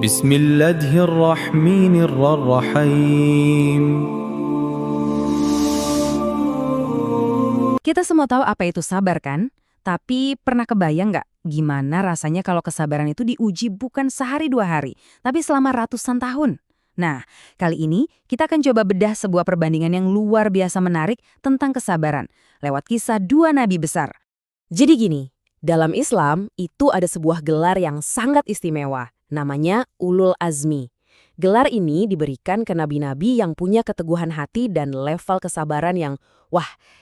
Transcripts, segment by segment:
بسم الله الرحمن الرحيم. Kita semua tahu apa itu sabar kan? Tapi pernah kebayang nggak gimana rasanya kalau kesabaran itu diuji bukan sehari dua hari, tapi selama ratusan tahun? Nah, kali ini kita akan coba bedah sebuah perbandingan yang luar biasa menarik tentang kesabaran, lewat kisah dua nabi besar. Jadi gini, dalam Islam itu ada sebuah gelar yang sangat istimewa, namanya Ulul Azmi. Gelar ini diberikan ke nabi-nabi yang punya keteguhan hati dan level kesabaran yang,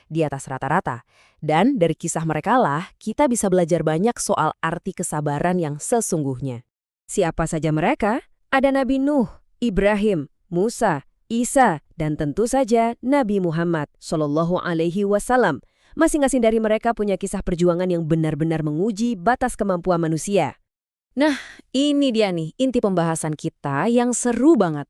di atas rata-rata. Dan dari kisah mereka lah, kita bisa belajar banyak soal arti kesabaran yang sesungguhnya. Siapa saja mereka? Ada Nabi Nuh, Ibrahim, Musa, Isa, dan tentu saja Nabi Muhammad SAW. Masing-masing dari mereka punya kisah perjuangan yang benar-benar menguji batas kemampuan manusia. Nah, ini dia nih inti pembahasan kita yang seru banget.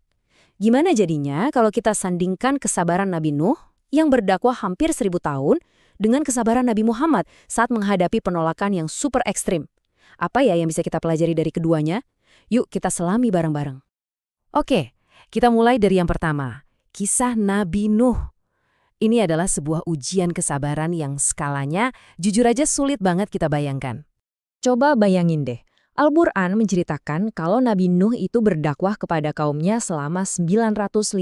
Gimana jadinya kalau kita sandingkan kesabaran Nabi Nuh yang berdakwah hampir 1000 tahun dengan kesabaran Nabi Muhammad saat menghadapi penolakan yang super ekstrim? Apa ya yang bisa kita pelajari dari keduanya? Yuk kita selami bareng-bareng. Oke, kita mulai dari yang pertama, kisah Nabi Nuh. Ini adalah sebuah ujian kesabaran yang skalanya jujur aja sulit banget kita bayangkan. Coba bayangin deh, Al-Quran menceritakan kalau Nabi Nuh itu berdakwah kepada kaumnya selama 950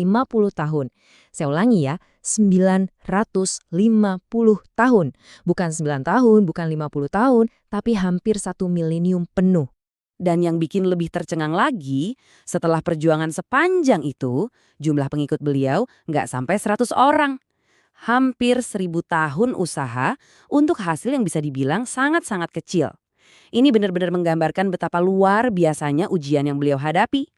tahun. Saya ulangi ya, 950 tahun. Bukan 9 tahun, bukan 50 tahun, tapi hampir 1 milenium penuh. Dan yang bikin lebih tercengang lagi, setelah perjuangan sepanjang itu, jumlah pengikut beliau nggak sampai 100 orang. Hampir 1000 tahun usaha untuk hasil yang bisa dibilang sangat-sangat kecil. Ini benar-benar menggambarkan betapa luar biasanya ujian yang beliau hadapi.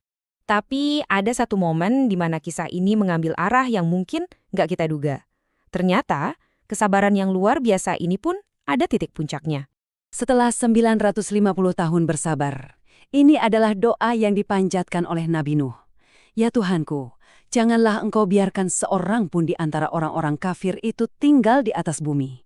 Tapi ada satu momen di mana kisah ini mengambil arah yang mungkin nggak kita duga. Ternyata, kesabaran yang luar biasa ini pun ada titik puncaknya. Setelah 950 tahun bersabar, ini adalah doa yang dipanjatkan oleh Nabi Nuh. Ya Tuhanku, janganlah Engkau biarkan seorang pun di antara orang-orang kafir itu tinggal di atas bumi.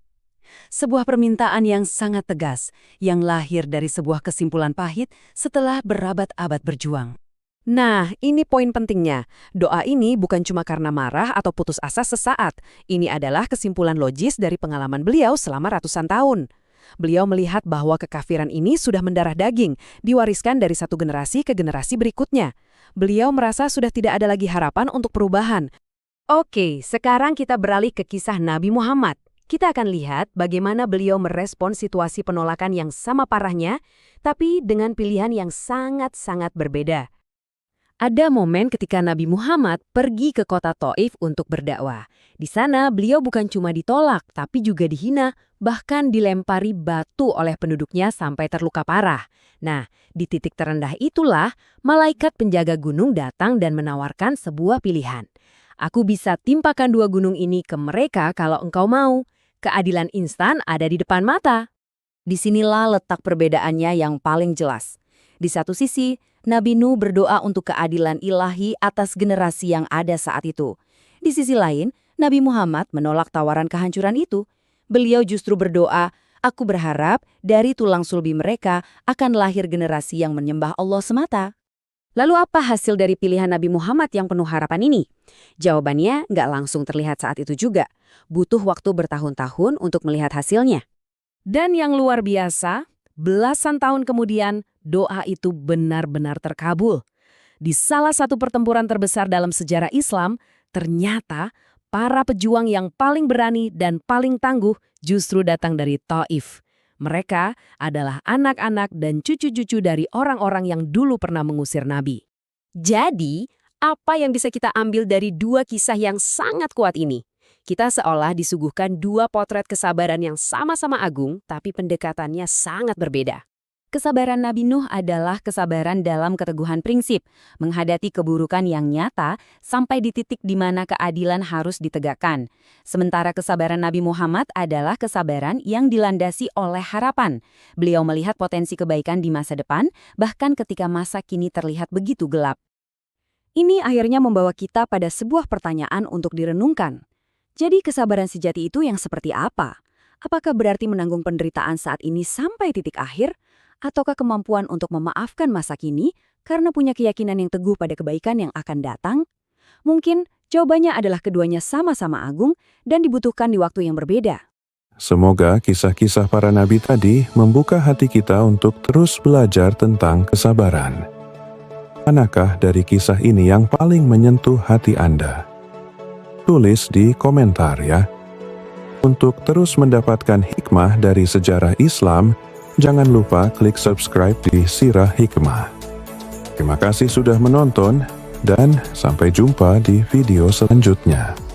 Sebuah permintaan yang sangat tegas, yang lahir dari sebuah kesimpulan pahit setelah berabad-abad berjuang. Nah, ini poin pentingnya. Doa ini bukan cuma karena marah atau putus asa sesaat. Ini adalah kesimpulan logis dari pengalaman beliau selama ratusan tahun. Beliau melihat bahwa kekafiran ini sudah mendarah daging, diwariskan dari satu generasi ke generasi berikutnya. Beliau merasa sudah tidak ada lagi harapan untuk perubahan. Oke, sekarang kita beralih ke kisah Nabi Muhammad. Kita akan lihat bagaimana beliau merespon situasi penolakan yang sama parahnya, tapi dengan pilihan yang sangat-sangat berbeda. Ada momen ketika Nabi Muhammad pergi ke kota Taif untuk berdakwah. Di sana beliau bukan cuma ditolak, tapi juga dihina, bahkan dilempari batu oleh penduduknya sampai terluka parah. Nah, di titik terendah itulah malaikat penjaga gunung datang dan menawarkan sebuah pilihan. Aku bisa timpakan dua gunung ini ke mereka kalau engkau mau. Keadilan instan ada di depan mata. Disinilah letak perbedaannya yang paling jelas. Di satu sisi, Nabi Nuh berdoa untuk keadilan ilahi atas generasi yang ada saat itu. Di sisi lain, Nabi Muhammad menolak tawaran kehancuran itu. Beliau justru berdoa, aku berharap dari tulang sulbi mereka akan lahir generasi yang menyembah Allah semata. Lalu apa hasil dari pilihan Nabi Muhammad yang penuh harapan ini? Jawabannya nggak langsung terlihat saat itu juga. Butuh waktu bertahun-tahun untuk melihat hasilnya. Dan yang luar biasa, belasan tahun kemudian, doa itu benar-benar terkabul. Di salah satu pertempuran terbesar dalam sejarah Islam, ternyata para pejuang yang paling berani dan paling tangguh justru datang dari Taif. Mereka adalah anak-anak dan cucu-cucu dari orang-orang yang dulu pernah mengusir Nabi. Jadi, apa yang bisa kita ambil dari dua kisah yang sangat kuat ini? Kita seolah disuguhkan dua potret kesabaran yang sama-sama agung, tapi pendekatannya sangat berbeda. Kesabaran Nabi Nuh adalah kesabaran dalam keteguhan prinsip, menghadapi keburukan yang nyata sampai di titik di mana keadilan harus ditegakkan. Sementara kesabaran Nabi Muhammad adalah kesabaran yang dilandasi oleh harapan. Beliau melihat potensi kebaikan di masa depan, bahkan ketika masa kini terlihat begitu gelap. Ini akhirnya membawa kita pada sebuah pertanyaan untuk direnungkan. Jadi kesabaran sejati itu yang seperti apa? Apakah berarti menanggung penderitaan saat ini sampai titik akhir? Ataukah kemampuan untuk memaafkan masa kini karena punya keyakinan yang teguh pada kebaikan yang akan datang? Mungkin jawabannya adalah keduanya sama-sama agung dan dibutuhkan di waktu yang berbeda. Semoga kisah-kisah para nabi tadi membuka hati kita untuk terus belajar tentang kesabaran. Manakah dari kisah ini yang paling menyentuh hati Anda? Tulis di komentar ya. Untuk terus mendapatkan hikmah dari sejarah Islam, jangan lupa klik subscribe di Sirah Hikmah. Terima kasih sudah menonton, dan sampai jumpa di video selanjutnya.